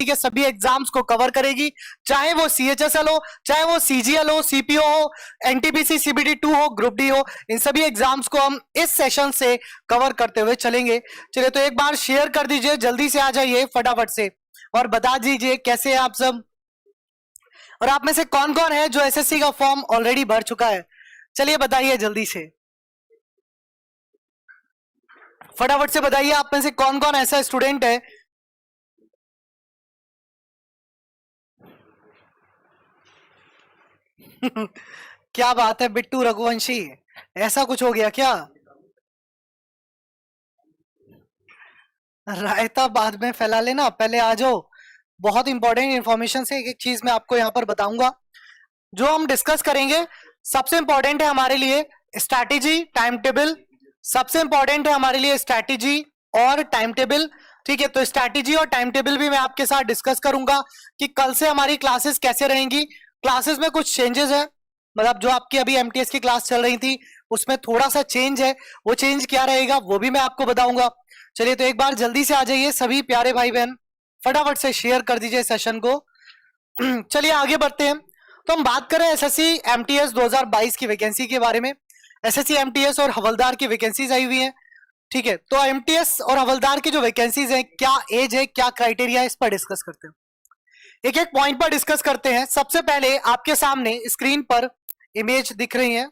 के सभी एग्जाम्स को कवर करेगी, चाहे वो CHSL हो, चाहे वो CGL हो, CPO हो, NTPC CBT 2 हो, ग्रुप डी हो, इन सभी एग्जाम्स को हम इस सेशन से कवर करते हुए चलेंगे। चलिए तो एक बार शेयर कर दीजिए, जल्दी से आ जाइए फटाफट से और बता दीजिए कैसे हैं आप सब, और आप में से कौन कौन है जो SSC का फॉर्म ऑलरेडी भर चुका है। चलिए बताइए जल्दी से, फटाफट से बताइए आप में से कौन कौन ऐसा स्टूडेंट है। क्या बात है बिट्टू रघुवंशी, ऐसा कुछ हो गया क्या? रायता बाद में फैला लेना, पहले आ जाओ। बहुत इंपॉर्टेंट इंफॉर्मेशन से एक एक चीज मैं आपको यहाँ पर बताऊंगा जो हम डिस्कस करेंगे। सबसे इंपॉर्टेंट है हमारे लिए स्ट्रैटेजी, टाइम टेबल। सबसे इंपॉर्टेंट है हमारे लिए स्ट्रैटेजी और टाइम टेबल। ठीक है, तो स्ट्रैटेजी और टाइम टेबल भी मैं आपके साथ डिस्कस करूंगा कि कल से हमारी क्लासेस कैसे रहेंगी। क्लासेस में कुछ चेंजेस है, मतलब जो आपकी अभी MTS की क्लास चल रही थी उसमें थोड़ा सा चेंज है, वो चेंज क्या रहेगा वो भी मैं आपको बताऊंगा। चलिए तो एक बार जल्दी से आ जाइए सभी प्यारे भाई बहन, फटाफट से शेयर कर दीजिए सेशन को। चलिए आगे बढ़ते हैं। तो हम बात करें SSC MTS 2022 की वैकेंसी के बारे में। SSC MTS और हवलदार की वैकेंसीज आई हुई हैं। ठीक है, तो MTS और हवलदार की जो वैकेंसीज हैं, क्या एज है, क्या क्राइटेरिया है, इस पर डिस्कस करते हैं। एक एक पॉइंट पर डिस्कस करते हैं। सबसे पहले आपके सामने स्क्रीन पर इमेज दिख रही है।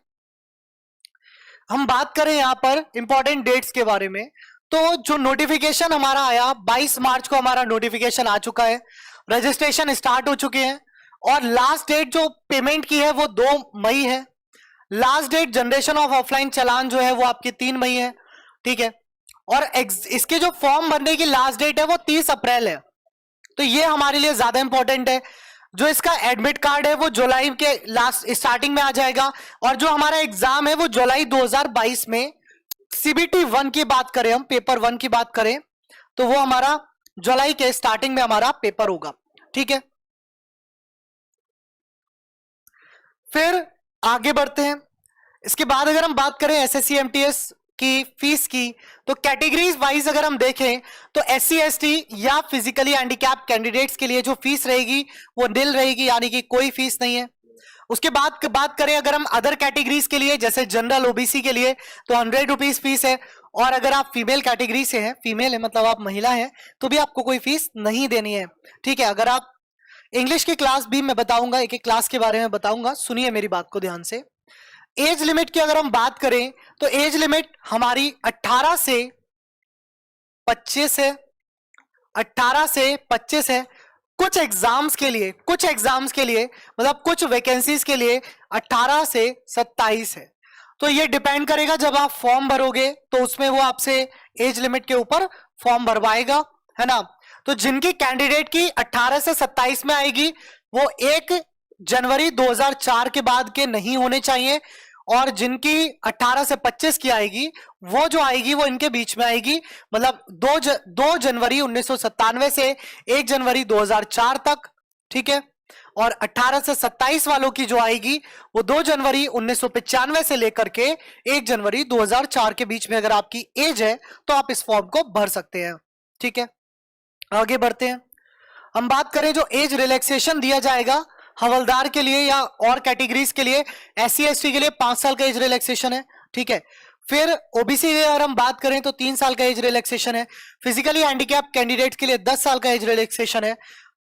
हम बात करें यहाँ पर इंपॉर्टेंट डेट्स के बारे में, तो जो नोटिफिकेशन हमारा आया 22 मार्च को हमारा नोटिफिकेशन आ चुका है, रजिस्ट्रेशन स्टार्ट हो चुके हैं और लास्ट डेट जो पेमेंट की है वो 2 मई है। Last date generation of offline चालान जो है वो आपकी 3 मई है। ठीक है, और इसके जो फॉर्म भरने की लास्ट डेट है वो 30 अप्रैल है। तो ये हमारे लिए ज्यादा इंपॉर्टेंट है। जो इसका एडमिट कार्ड है वो जुलाई के लास्ट स्टार्टिंग में आ जाएगा, और जो हमारा एग्जाम है वो जुलाई 2022 में CBT 1 की बात करें, हम पेपर 1 की बात करें तो वो हमारा जुलाई के स्टार्टिंग में हमारा पेपर होगा। ठीक है, फिर आगे बढ़ते हैं। इसके बाद अगर हम बात करें SSC MTS की फीस की, तो कैटेगरीज वाइज अगर हम देखें तो SC ST या फिजिकली हैंडीकैप कैंडिडेट्स के लिए जो फीस रहेगी वो निल रहेगी, यानी कि कोई फीस नहीं है। उसके बाद बात करें अगर हम अदर कैटेगरीज के लिए, जैसे जनरल OBC के लिए तो 100 रुपीज फीस है, और अगर आप फीमेल कैटेगरी से हैं, फीमेल है मतलब आप महिला हैं, तो भी आपको कोई फीस नहीं देनी है। ठीक है, अगर आप इंग्लिश की क्लास भी मैं बताऊंगा, एक एक क्लास के बारे में बताऊंगा, सुनिए मेरी बात को ध्यान से। एज लिमिट की अगर हम बात करें तो एज लिमिट हमारी 18 से 25 है। 18 से 25 है। कुछ एग्जाम्स के लिए मतलब कुछ वैकेंसीज के लिए 18 से 27 है। तो ये डिपेंड करेगा, जब आप फॉर्म भरोगे तो उसमें वो आपसे एज लिमिट के ऊपर फॉर्म भरवाएगा, है ना। तो जिनकी कैंडिडेट की 18 से 27 में आएगी वो 1 जनवरी 2004 के बाद के नहीं होने चाहिए, और जिनकी 18 से 25 की आएगी वो जो आएगी वो इनके बीच में आएगी, मतलब 2 जनवरी 1997 से 1 जनवरी 2004 तक। ठीक है, और 18 से 27 वालों की जो आएगी वो 2 जनवरी 1995 से लेकर के 1 जनवरी 2004 के बीच में अगर आपकी एज है तो आप इस फॉर्म को भर सकते हैं। ठीक है, आगे बढ़ते हैं। हम बात करें जो एज रिलैक्सेशन दिया जाएगा हवलदार के लिए या और कैटेगरीज के लिए, SC ST के लिए 5 साल का एज रिलैक्सेशन है। ठीक है, फिर OBC की अगर हम बात करें तो 3 साल का एज रिलैक्सेशन है। फिजिकली हैंडीकैप कैंडिडेट्स के लिए 10 साल का एज रिलैक्सेशन है,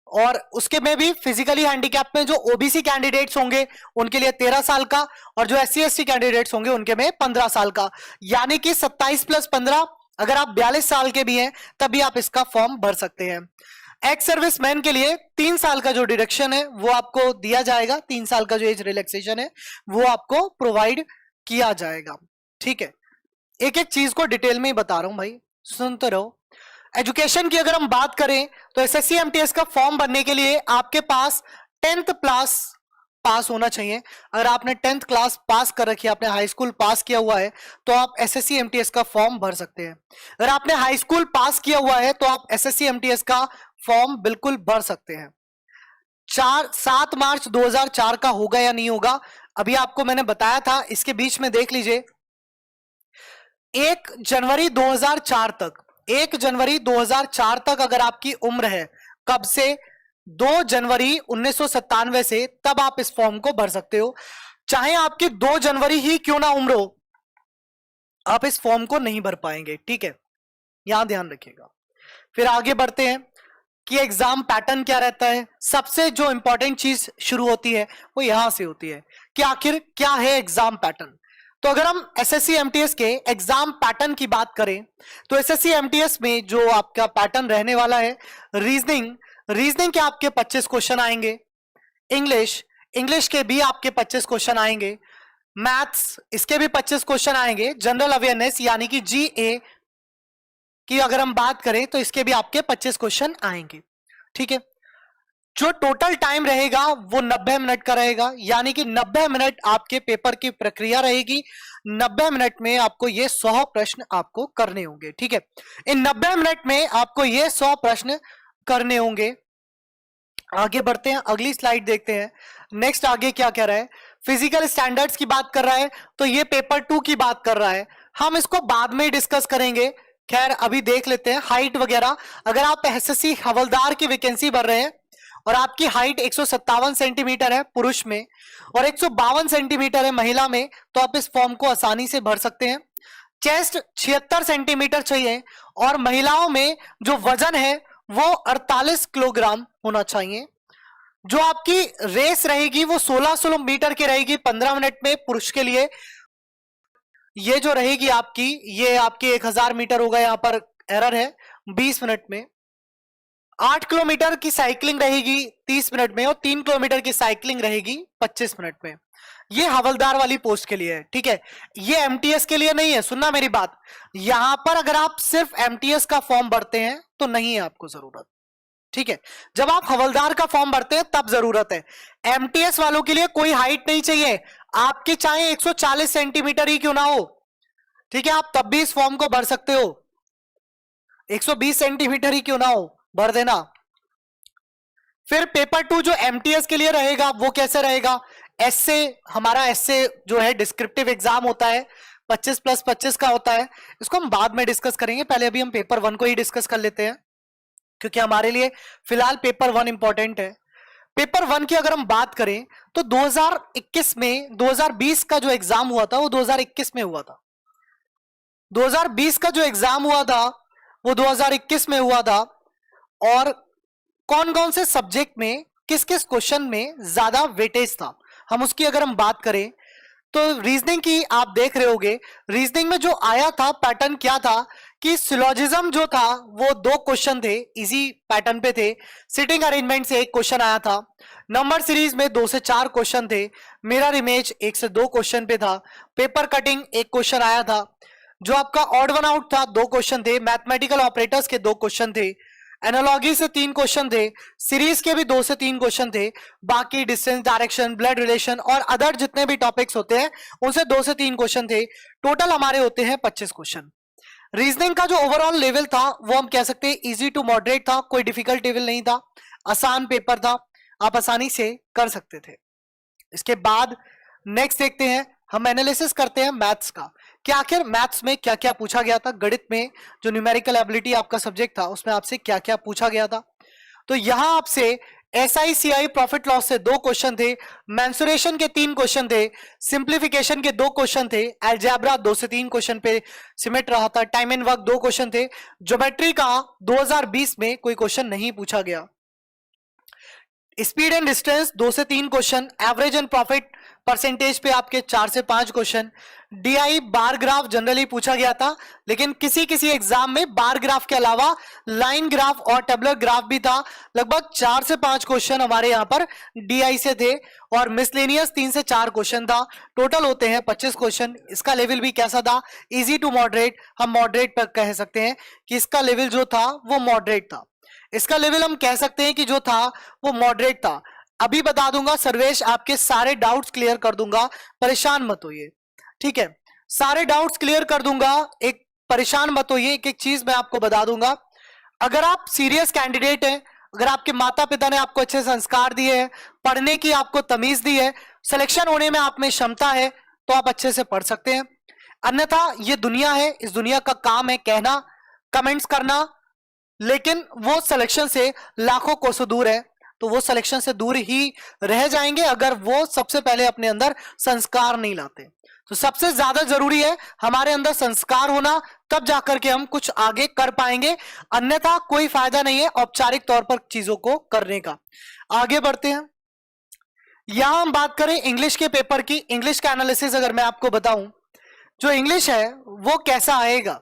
और उसके में भी फिजिकली हैंडीकैप में जो OBC कैंडिडेट्स होंगे उनके लिए 13 साल का, और जो SC ST कैंडिडेट्स होंगे उनके में 15 साल का, यानी कि 27 + 15, अगर आप 42 साल के भी हैं तभी आप इसका फॉर्म भर सकते हैं। एक्स सर्विसमैन के लिए 3 साल का जो डिडक्शन है वो आपको दिया जाएगा, 3 साल का जो एज रिलैक्सेशन है वो आपको प्रोवाइड किया जाएगा। ठीक है, एक एक चीज को डिटेल में ही बता रहा हूं भाई, सुनते रहो। एजुकेशन की अगर हम बात करें तो SSC MTS का फॉर्म भरने के लिए आपके पास 10th क्लास पास होना चाहिए। अगर आपने 10th क्लास पास कर रखी है, आपने हाई स्कूल पास किया हुआ है, तो आप SSC MTS का फॉर्म भर सकते हैं। अगर आपने हाई स्कूल पास किया हुआ है तो आप SSC MTS का फॉर्म बिल्कुल भर सकते हैं। 7 मार्च 2004 का होगा या नहीं होगा अभी आपको मैंने बताया था, इसके बीच में देख लीजिए। 1 जनवरी 2004 तक, 1 जनवरी 2004 तक अगर आपकी उम्र है, कब से? 2 जनवरी 1997 से, तब आप इस फॉर्म को भर सकते हो। चाहे आपकी 2 जनवरी ही क्यों ना उम्र हो, आप इस फॉर्म को नहीं भर पाएंगे, ठीक है, यहां ध्यान रखिएगा। फिर आगे बढ़ते हैं कि एग्जाम पैटर्न क्या रहता है। सबसे जो इंपॉर्टेंट चीज शुरू होती है वो यहां से होती है कि आखिर क्या है एग्जाम पैटर्न। तो अगर हम एसएससी एमटीएस के एग्जाम पैटर्न की बात करें तो एसएससी एमटीएस में जो आपका पैटर्न रहने वाला है, रीजनिंग के आपके 25 क्वेश्चन आएंगे, इंग्लिश के भी आपके 25 क्वेश्चन आएंगे, मैथ्स इसके भी 25 क्वेश्चन आएंगे, जनरल अवेयरनेस यानी कि जीए की अगर हम बात करें तो इसके भी आपके 25 क्वेश्चन आएंगे, ठीक है। जो टोटल टाइम रहेगा वो 90 मिनट का रहेगा, यानी कि 90 मिनट आपके पेपर की प्रक्रिया रहेगी। 90 मिनट में आपको ये 100 प्रश्न आपको करने होंगे, ठीक है। इन 90 मिनट में आपको ये 100 प्रश्न करने होंगे। आगे बढ़ते हैं, अगली स्लाइड देखते हैं। नेक्स्ट आगे क्या कह रहा है, फिजिकल स्टैंडर्ड्स की बात कर रहा है, तो ये पेपर 2 की बात कर रहा है, हम इसको बाद में डिस्कस करेंगे। खैर अभी देख लेते हैं हाइट वगैरह। अगर आप एसएससी हवलदार की वैकेंसी भर रहे हैं और आपकी हाइट 157 सेंटीमीटर है पुरुष में और 152 सेंटीमीटर है महिला में, तो आप इस फॉर्म को आसानी से भर सकते हैं। चेस्ट 76 सेंटीमीटर चाहिए और महिलाओं में जो वजन है वो 48 किलोग्राम होना चाहिए। जो आपकी रेस रहेगी वो 1600 मीटर की रहेगी 15 मिनट में पुरुष के लिए। ये जो रहेगी आपकी, ये आपकी 1000 मीटर होगा, यहां पर एरर है, 20 मिनट में। 8 किलोमीटर की साइकिलिंग रहेगी 30 मिनट में और 3 किलोमीटर की साइकिलिंग रहेगी 25 मिनट में। ये हवलदार वाली पोस्ट के लिए है, ठीक है, ये एमटीएस के लिए नहीं है। सुनना मेरी बात, यहां पर अगर आप सिर्फ एमटीएस का फॉर्म भरते हैं तो नहीं है आपको जरूरत, ठीक है। जब आप हवलदार का फॉर्म भरते हैं तब जरूरत है। एमटीएस वालों के लिए कोई हाइट नहीं चाहिए, आपकी चाहे 140 सेंटीमीटर ही क्यों ना हो, ठीक है, आप तब भी इस फॉर्म को भर सकते हो। 120 सेंटीमीटर ही क्यों ना हो, भर देना। फिर पेपर 2 जो एमटीएस के लिए रहेगा वो कैसे रहेगा, एसए, हमारा एसए जो है डिस्क्रिप्टिव एग्जाम होता है, 25 + 25 का होता है। इसको हम बाद में डिस्कस करेंगे, पहले अभी हम पेपर 1 को ही डिस्कस कर लेते हैं क्योंकि हमारे लिए फिलहाल पेपर 1 इंपॉर्टेंट है। पेपर 1 की अगर हम बात करें तो 2021 में, 2020 का जो एग्जाम हुआ था वो 2021 में हुआ था। 2020 का जो एग्जाम हुआ था वो 2021 में हुआ था। और कौन कौन से सब्जेक्ट में किस किस क्वेश्चन में ज्यादा वेटेज था, हम उसकी अगर हम बात करें तो रीजनिंग की आप देख रहे होगे, रीजनिंग में जो आया था पैटर्न क्या था कि सिलोजिज्म जो था वो 2 क्वेश्चन थे, इजी पैटर्न पे थे। सिटिंग अरेंजमेंट से 1 क्वेश्चन आया था। नंबर सीरीज में 2 से 4 क्वेश्चन थे। मिरर इमेज 1 से 2 क्वेश्चन पे था। पेपर कटिंग 1 क्वेश्चन आया था। जो आपका ऑड वन आउट था 2 क्वेश्चन थे। मैथमेटिकल ऑपरेटर्स के 2 क्वेश्चन थे। एनालॉजी से 3 क्वेश्चन थे। सीरीज के भी 2 से 3 क्वेश्चन थे। बाकी डिस्टेंस, डायरेक्शन, ब्लड रिलेशन और अदर जितने भी टॉपिक्स होते हैं उनसे 2 से 3 क्वेश्चन थे। टोटल हमारे होते हैं 25 क्वेश्चन। रीजनिंग का जो ओवरऑल लेवल था वो हम कह सकते हैं इजी टू मॉडरेट था, कोई डिफिकल्ट लेवल नहीं था, आसान पेपर था, आप आसानी से कर सकते थे। इसके बाद नेक्स्ट देखते हैं, हम एनालिसिस करते हैं मैथ्स का कि आखिर मैथ्स में क्या क्या पूछा गया था। गणित में जो न्यूमेरिकल एबिलिटी आपका सब्जेक्ट था उसमें आपसे क्या क्या पूछा गया था। तो यहां आपसे एसआईसीआई प्रॉफिट लॉस से 2 क्वेश्चन थे। मेंसुरेशन के 3 क्वेश्चन थे। सिंप्लीफिकेशन के 2 क्वेश्चन थे। अलजेब्रा 2 से 3 क्वेश्चन पे सिमट रहा था। टाइम एंड वर्क 2 क्वेश्चन थे। ज्योमेट्री का 2020 में कोई क्वेश्चन नहीं पूछा गया। स्पीड एंड डिस्टेंस 2 से 3 question. Average and profit percentage पे आपके 4 से 5 question. DI bar graph generally पूछा गया था, लेकिन किसी किसी एग्जाम में बार ग्राफ के अलावा लाइन ग्राफ और टेबलर ग्राफ भी था। लगभग 4 से 5 क्वेश्चन हमारे यहाँ पर डीआई से थे और मिसलेनियस 3 से 4 क्वेश्चन था। टोटल होते हैं 25 क्वेश्चन। इसका लेवल भी कैसा था, इजी टू मॉडरेट, हम मॉडरेट पर कह सकते हैं कि इसका लेवल जो था वो मॉडरेट था। इसका लेवल हम कह सकते हैं कि जो था वो मॉडरेट था। अभी बता दूंगा सर्वेश, आपके सारे डाउट्स क्लियर कर दूंगा, परेशान मत होइए, ठीक है, सारे डाउट्स क्लियर कर दूंगा, एक परेशान मत होइए। एक एक चीज मैं आपको बता दूंगा, अगर आप सीरियस कैंडिडेट हैं, अगर आपके माता पिता ने आपको अच्छे संस्कार दिए हैं, पढ़ने की आपको तमीज दी है, सिलेक्शन होने में आप में क्षमता है, तो आप अच्छे से पढ़ सकते हैं। अन्यथा ये दुनिया है, इस दुनिया का काम है कहना, कमेंट्स करना, लेकिन वो सिलेक्शन से लाखों कोसों दूर है, तो वो सिलेक्शन से दूर ही रह जाएंगे अगर वो सबसे पहले अपने अंदर संस्कार नहीं लाते। तो सबसे ज्यादा जरूरी है हमारे अंदर संस्कार होना, तब जाकर के हम कुछ आगे कर पाएंगे, अन्यथा कोई फायदा नहीं है औपचारिक तौर पर चीजों को करने का। आगे बढ़ते हैं। यहां हम बात करें इंग्लिश के पेपर की। इंग्लिश का एनालिसिस अगर मैं आपको बताऊं, जो इंग्लिश है वो कैसा आएगा।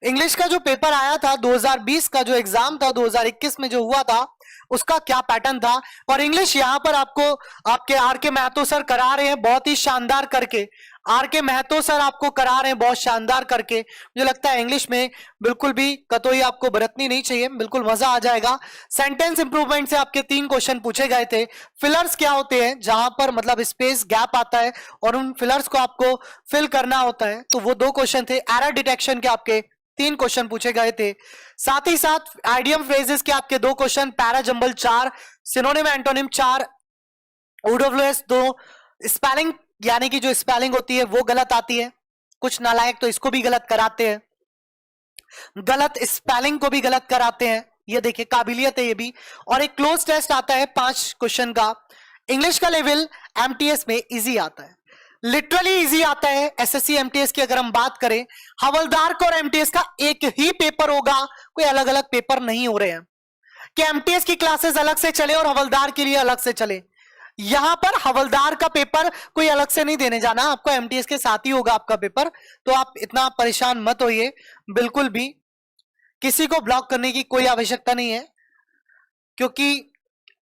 इंग्लिश का जो पेपर आया था 2020 का, जो एग्जाम था 2021 में जो हुआ था, उसका क्या पैटर्न था। और इंग्लिश यहां पर आपको आपके आर के महतो सर करा रहे हैं बहुत ही शानदार करके। आर के महतो सर आपको करा रहे हैं बहुत शानदार करके। मुझे लगता है इंग्लिश में बिल्कुल भी कतोई आपको बरतनी नहीं चाहिए, बिल्कुल मजा आ जाएगा। सेंटेंस इंप्रूवमेंट से आपके 3 क्वेश्चन पूछे गए थे। फिलर्स क्या होते हैं, जहां पर मतलब स्पेस गैप आता है और उन फिलर्स को आपको फिल करना होता है, तो वो 2 क्वेश्चन थे। एरर डिटेक्शन के आपके 3 क्वेश्चन पूछे गए थे। साथ ही साथ आइडियम फ्रेजेस के आपके 2 question, para jumble 4, synonym antonym 4, ओडोवलेस 2, spelling यानी कि जो स्पेलिंग होती है वो गलत आती है, कुछ नालायक तो इसको भी गलत कराते हैं, गलत स्पेलिंग को भी गलत कराते हैं, ये देखिए काबिलियत है ये भी। और एक क्लोज टेस्ट आता है 5 क्वेश्चन का। इंग्लिश का लेवल एमटीएस में इजी आता है, लिटरली इजी आता है। एसएससी एमटीएस की अगर हम बात करें, हवलदार का और एमटीएस का एक ही पेपर होगा, कोई अलग अलग पेपर नहीं हो रहे हैं कि एमटीएस की क्लासेस अलग से चले और हवलदार के लिए अलग से चले। यहां पर हवलदार का पेपर कोई अलग से नहीं देने जाना, आपको एमटीएस के साथ ही होगा आपका पेपर, तो आप इतना परेशान मत होइए, बिल्कुल भी किसी को ब्लॉक करने की कोई आवश्यकता नहीं है, क्योंकि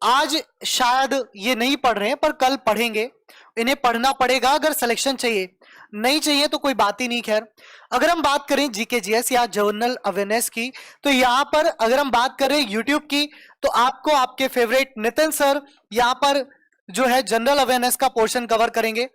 आज शायद ये नहीं पढ़ रहे हैं पर कल पढ़ेंगे, इन्हें पढ़ना पड़ेगा अगर सिलेक्शन चाहिए, नहीं चाहिए तो कोई बात ही नहीं। खैर, अगर हम बात करें जीके जीएस या जनरल अवेयरनेस की, तो यहां पर अगर हम बात करें यूट्यूब की, तो आपको आपके फेवरेट नितिन सर यहां पर जो है जनरल अवेयरनेस का पोर्शन कवर करेंगे।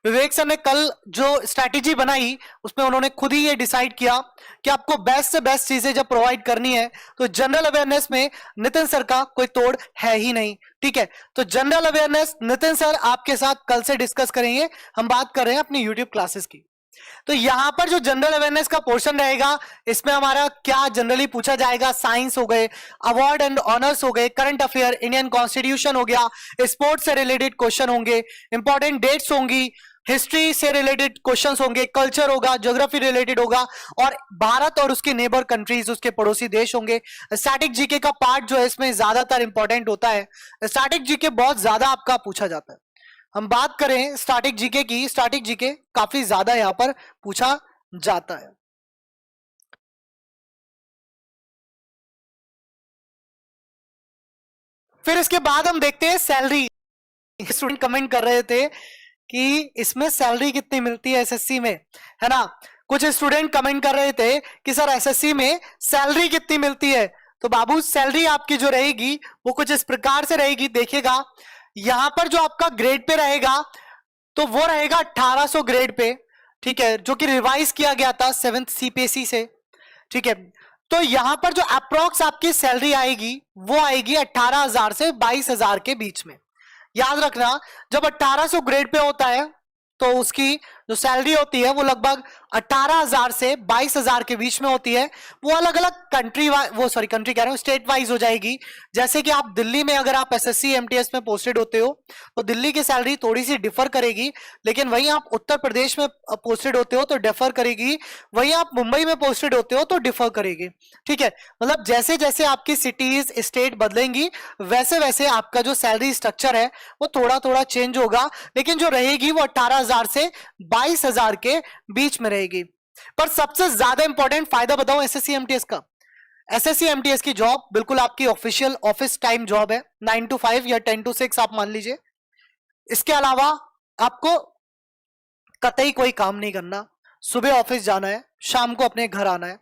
विवेक सर ने कल जो स्ट्रैटेजी बनाई उसमें उन्होंने खुद ही ये डिसाइड किया कि आपको बेस्ट से बेस्ट चीजें जब प्रोवाइड करनी है तो जनरल अवेयरनेस में नितिन सर का कोई तोड़ है ही नहीं। ठीक है, तो जनरल अवेयरनेस नितिन सर आपके साथ कल से डिस्कस करेंगे। हम बात कर रहे हैं अपनी यूट्यूब क्लासेस की। तो यहां पर जो जनरल अवेयरनेस का पोर्शन रहेगा, इसमें हमारा क्या जनरली पूछा जाएगा, साइंस हो गए, अवार्ड एंड ऑनर्स हो गए, करंट अफेयर, इंडियन कॉन्स्टिट्यूशन हो गया, स्पोर्ट्स से रिलेटेड क्वेश्चन होंगे, इंपॉर्टेंट डेट्स होंगी, हिस्ट्री से रिलेटेड क्वेश्चंस होंगे, कल्चर होगा, ज्योग्राफी रिलेटेड होगा, और भारत और उसके नेबर कंट्रीज, उसके पड़ोसी देश होंगे। स्टैटिक जीके का पार्ट जो है इसमें ज्यादातर इंपॉर्टेंट होता है, स्टैटिक जीके बहुत ज्यादा आपका पूछा जाता है। हम बात करें स्टैटिक जीके की, स्टैटिक जीके काफी ज्यादा यहां पर पूछा जाता है। फिर इसके बाद हम देखते हैं सैलरी। स्टूडेंट कमेंट कर रहे थे कि इसमें सैलरी कितनी मिलती है एसएससी में, है ना। कुछ स्टूडेंट कमेंट कर रहे थे कि सर एसएससी में सैलरी कितनी मिलती है। तो बाबू सैलरी आपकी जो रहेगी वो कुछ इस प्रकार से रहेगी, देखिएगा यहां पर जो आपका ग्रेड पे रहेगा तो वो रहेगा 1800 ग्रेड पे, ठीक है, जो कि रिवाइज किया गया था 7th सीपीएसई से। ठीक है, तो यहां पर जो अप्रोक्स आपकी सैलरी आएगी वो आएगी 18,000 से 22,000 के बीच में। याद रखना, जब 1800 ग्रेड पे होता है तो उसकी जो सैलरी होती है वो लगभग 18,000 से 22,000 के बीच में होती है। वो अलग अलग कंट्री कंट्री कह रहा हूं, स्टेट वाइज हो जाएगी। जैसे कि आप दिल्ली में अगर आप एसएससी एमटीएस में पोस्टेड होते हो तो दिल्ली की सैलरी थोड़ी सी डिफर करेगी, लेकिन वहीं आप उत्तर प्रदेश में पोस्टेड होते हो तो डिफर करेगी, वहीं आप मुंबई में पोस्टेड होते हो तो डिफर करेगी। ठीक है, मतलब जैसे जैसे आपकी सिटीज स्टेट बदलेंगी वैसे वैसे आपका जो सैलरी स्ट्रक्चर है वो थोड़ा थोड़ा चेंज होगा, लेकिन जो रहेगी वो 18,000 से 22,000 के बीच में रहेगी। पर सबसे ज्यादा इंपॉर्टेंट फायदा बताऊं एसएससी एमटीएस का, एसएससी एमटीएस की जॉब बिल्कुल आपकी ऑफिशियल ऑफिस टाइम जॉब है, 9 to 5 या 10 to 6 आप मान लीजिए। इसके अलावा आपको कतई कोई काम नहीं करना, सुबह ऑफिस जाना है, शाम को अपने घर आना है,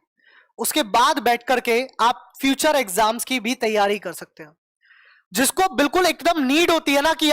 उसके बाद बैठ करके आप फ्यूचर एग्जाम्स की भी तैयारी कर सकते हैं, जिसको बिल्कुल एकदम नीड होती है ना कि